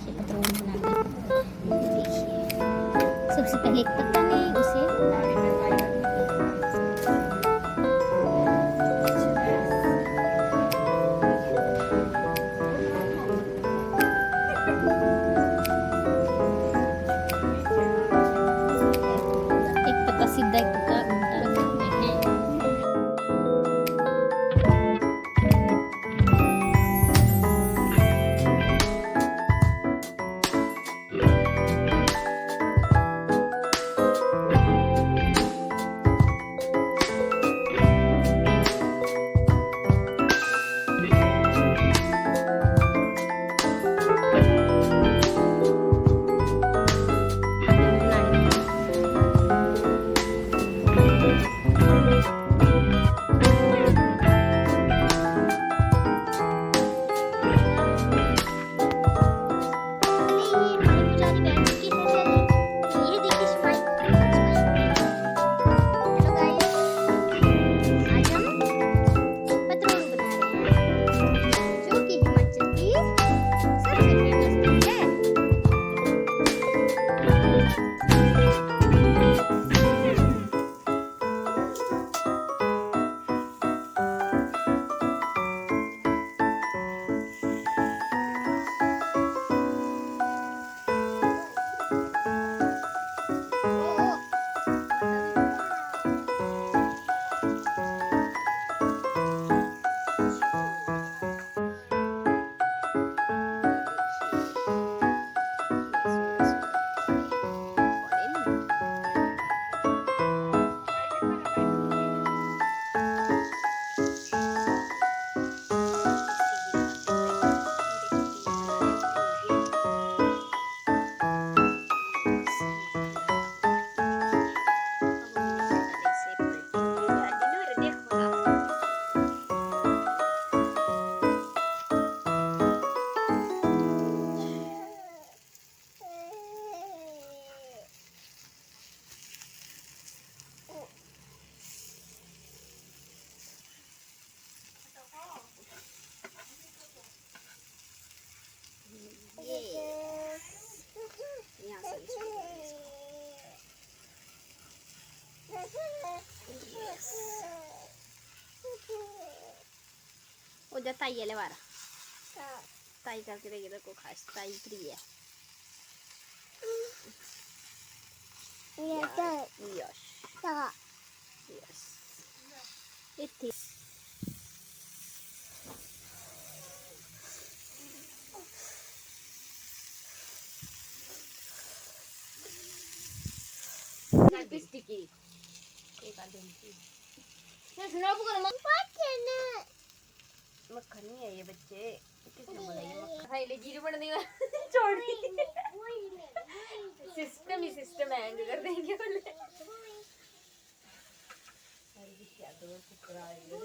देखिए पतरोड़ बनाने। देखिए सबसे पहले एक पत्ता में उसे एक पत्ता सीधा एक पत्ता उल्टा रखते हैं। udah tay ya lewat tay kira kira kok khas tay pria Iya, yes yes it is sticky मक्खन नहीं है ये बच्चे किसने बोला ये मक्खन हाय ले जीरो बन देगा छोड़ सिस्टम ही सिस्टम हैंग कर देंगे बोले अरे क्या दो टुकड़ा ये